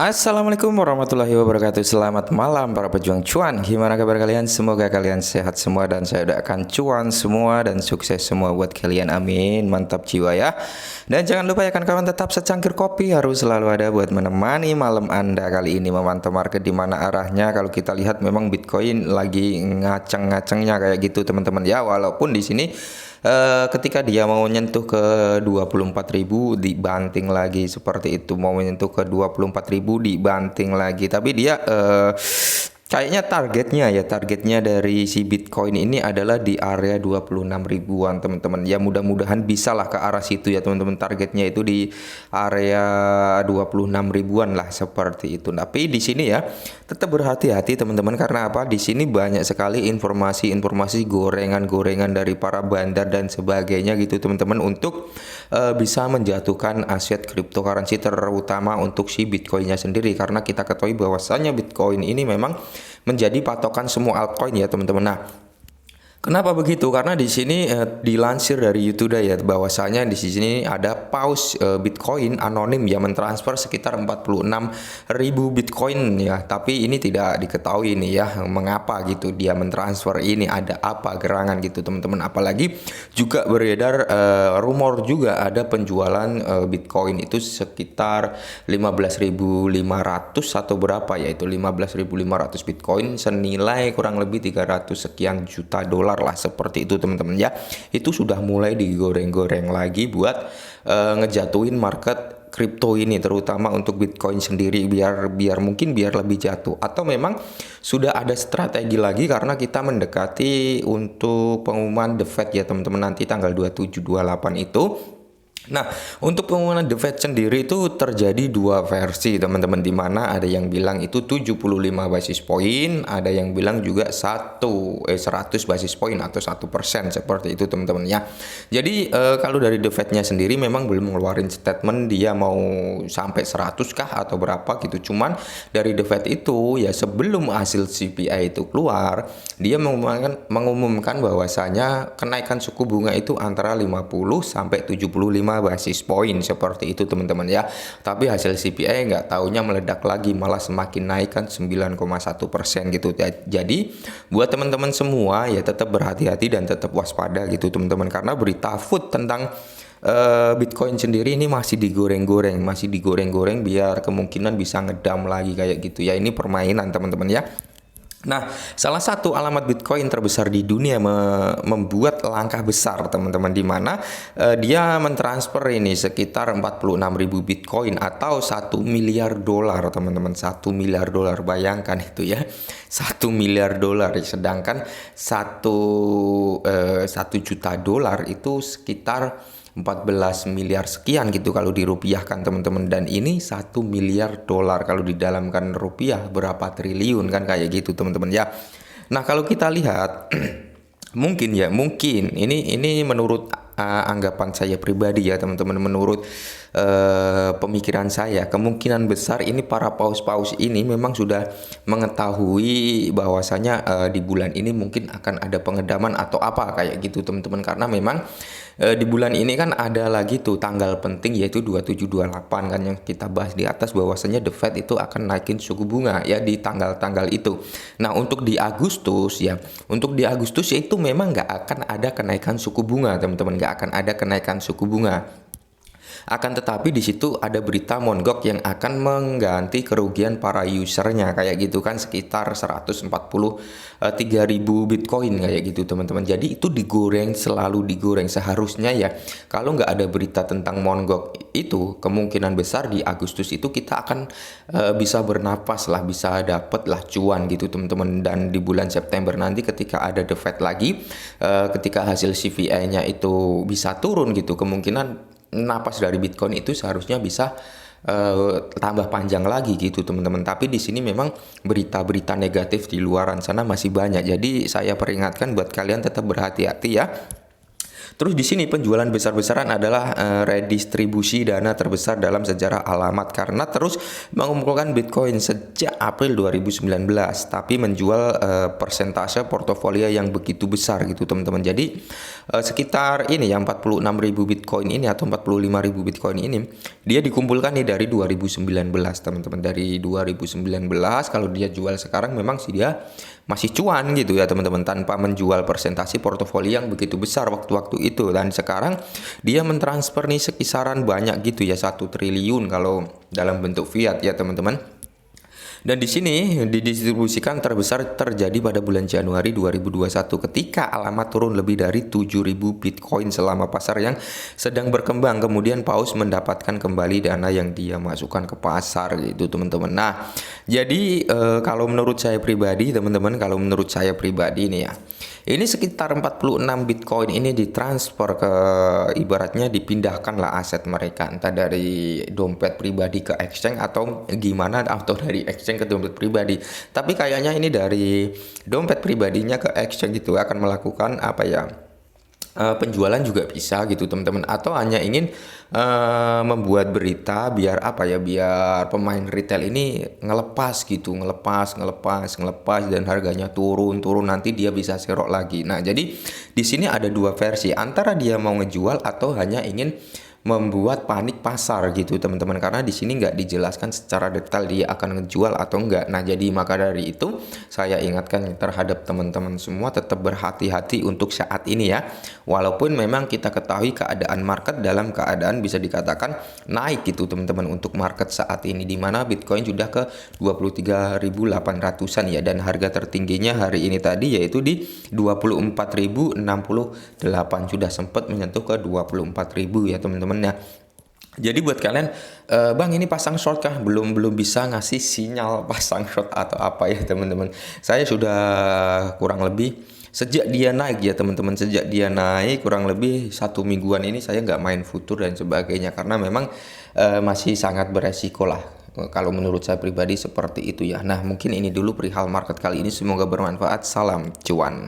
Assalamualaikum warahmatullahi wabarakatuh. Selamat malam para pejuang cuan. Gimana kabar kalian? Semoga kalian sehat semua dan saya doakan cuan semua dan sukses semua buat kalian. Amin. Mantap jiwa ya. Dan jangan lupa ya kawan tetap secangkir kopi harus selalu ada buat menemani malam Anda kali ini memantau market di mana arahnya. Kalau kita lihat memang Bitcoin lagi ngaceng-ngacengnya kayak gitu teman-teman ya. Walaupun di sini ketika dia mau menyentuh ke 24.000 dibanting lagi seperti itu, mau menyentuh ke 24.000 dibanting lagi, tapi dia kayaknya targetnya dari si Bitcoin ini adalah di area 26 ribuan teman-teman ya. Mudah-mudahan bisa lah ke arah situ ya teman-teman. Targetnya itu di area 26 ribuan lah seperti itu. Tapi di sini ya tetap berhati-hati teman-teman, karena apa? Di sini banyak sekali informasi-informasi gorengan-gorengan dari para bandar dan sebagainya gitu teman-teman, untuk bisa menjatuhkan aset cryptocurrency terutama untuk si Bitcoinnya sendiri, karena kita ketahui bahwasannya Bitcoin ini memang menjadi patokan semua altcoin ya teman-teman. Nah, kenapa begitu? Karena di sini dilansir dari YouTube ya bahwasanya di sini ada paus Bitcoin anonim yang mentransfer sekitar 46.000 Bitcoin ya. Tapi ini tidak diketahui nih ya mengapa gitu dia mentransfer ini, ada apa gerangan gitu teman-teman. Apalagi juga beredar rumor juga ada penjualan Bitcoin itu sekitar 15.500 atau berapa, yaitu 15.500 Bitcoin senilai kurang lebih 300 sekian juta dolar lah seperti itu teman-teman ya. Itu sudah mulai digoreng-goreng lagi buat ngejatuhin market kripto ini, terutama untuk Bitcoin sendiri, biar lebih jatuh, atau memang sudah ada strategi lagi karena kita mendekati untuk pengumuman The Fed ya teman-teman, nanti tanggal 27 28 itu. Nah, untuk pengumuman The Fed sendiri itu terjadi dua versi teman-teman, di mana ada yang bilang itu 75 basis point, ada yang bilang juga 100 basis point atau 1% seperti itu teman-teman ya. Jadi kalau dari The Fed-nya sendiri memang belum ngeluarin statement dia mau sampai 100 kah atau berapa gitu. Cuman dari The Fed itu ya sebelum hasil CPI itu keluar, dia mengumumkan bahwasanya kenaikan suku bunga itu antara 50 sampai 75 basis point seperti itu teman-teman ya. Tapi hasil CPI nggak taunya meledak lagi, malah semakin naik kan 9,1% gitu. Jadi buat teman-teman semua ya tetap berhati-hati dan tetap waspada gitu teman-teman, karena berita food tentang Bitcoin sendiri ini masih digoreng-goreng biar kemungkinan bisa ngedam lagi kayak gitu ya. Ini permainan teman-teman ya. Nah, salah satu alamat Bitcoin terbesar di dunia membuat langkah besar teman-teman, di mana dia mentransfer ini sekitar 46.000 Bitcoin atau 1 miliar dolar teman-teman. 1 miliar dolar, bayangkan itu ya, 1 miliar dolar. Sedangkan 1 juta dolar itu sekitar 14 miliar sekian gitu kalau dirupiahkan teman-teman, dan ini 1 miliar dolar kalau didalamkan rupiah berapa triliun kan kayak gitu teman-teman ya. Nah, kalau kita lihat mungkin ini menurut anggapan saya pribadi ya teman-teman, menurut pemikiran saya, kemungkinan besar ini para paus-paus ini memang sudah mengetahui bahwasanya di bulan ini mungkin akan ada pengedaman atau apa kayak gitu teman-teman, karena memang di bulan ini kan ada lagi tuh tanggal penting, yaitu 27 28 kan yang kita bahas di atas, bahwasanya The Fed itu akan naikin suku bunga ya di tanggal-tanggal itu. Nah, untuk di Agustus ya itu memang nggak akan ada kenaikan suku bunga teman-teman, nggak akan ada kenaikan suku bunga. Akan tetapi di situ ada berita Mongoc yang akan mengganti kerugian para usernya kayak gitu kan, sekitar 143.000 Bitcoin kayak gitu teman-teman. Jadi itu selalu digoreng. Seharusnya ya kalau nggak ada berita tentang Mongoc itu, kemungkinan besar di Agustus itu kita akan bisa bernapas lah, bisa dapet lah cuan gitu teman-teman. Dan di bulan September nanti ketika ada The Fed lagi, ketika hasil CPI-nya itu bisa turun gitu, kemungkinan napas dari Bitcoin itu seharusnya bisa tambah panjang lagi gitu teman-teman. Tapi di sini memang berita-berita negatif di luaran sana masih banyak. Jadi saya peringatkan buat kalian tetap berhati-hati ya. Terus di sini penjualan besar-besaran adalah redistribusi dana terbesar dalam sejarah Alamat karena terus mengumpulkan Bitcoin sejak April 2019, tapi menjual persentase portofolio yang begitu besar gitu teman-teman. Jadi sekitar ini ya 46.000 Bitcoin ini atau 45.000 Bitcoin ini dia dikumpulkan nih dari 2019 teman-teman. Dari 2019 kalau dia jual sekarang memang sih dia masih cuan gitu ya teman-teman, tanpa menjual persentase portofolio yang begitu besar waktu-waktu itu. Dan sekarang dia mentransfer nih sekisaran banyak gitu ya, 1 triliun kalau dalam bentuk fiat ya teman-teman. Dan di sini didistribusikan terbesar terjadi pada bulan Januari 2021 ketika Alamat turun lebih dari 7.000 Bitcoin selama pasar yang sedang berkembang. Kemudian Paus mendapatkan kembali dana yang dia masukkan ke pasar gitu teman-teman. Nah, jadi kalau menurut saya pribadi teman-teman, kalau menurut saya pribadi nih ya, ini sekitar 46 Bitcoin ini ditransfer ke, ibaratnya dipindahkan lah aset mereka, entah dari dompet pribadi ke exchange atau gimana, atau dari exchange ke dompet pribadi. Tapi kayaknya ini dari dompet pribadinya ke exchange gitu akan melakukan apa ya, penjualan juga bisa gitu teman-teman, atau hanya ingin membuat berita biar apa ya, biar pemain retail ini ngelepas gitu, ngelepas dan harganya turun nanti dia bisa serok lagi. Nah, jadi di sini ada dua versi, antara dia mau ngejual atau hanya ingin membuat panik pasar gitu teman-teman, karena di sini nggak dijelaskan secara detail dia akan ngejual atau enggak. Nah, jadi maka dari itu saya ingatkan terhadap teman-teman semua tetap berhati-hati untuk saat ini ya, walaupun memang kita ketahui keadaan market dalam keadaan bisa dikatakan naik gitu teman-teman untuk market saat ini, dimana Bitcoin sudah ke 23.800an ya, dan harga tertingginya hari ini tadi yaitu di 24.068, sudah sempat menyentuh ke 24.000 ya teman-teman ya. Jadi buat kalian, bang ini pasang short kah? Belum bisa ngasih sinyal pasang short atau apa ya teman-teman. Saya sudah kurang lebih sejak dia naik ya teman-teman, sejak dia naik kurang lebih 1 mingguan ini saya nggak main futur dan sebagainya, karena memang masih sangat beresiko lah. Kalau menurut saya pribadi seperti itu ya. Nah, mungkin ini dulu perihal market kali ini, semoga bermanfaat. Salam cuan.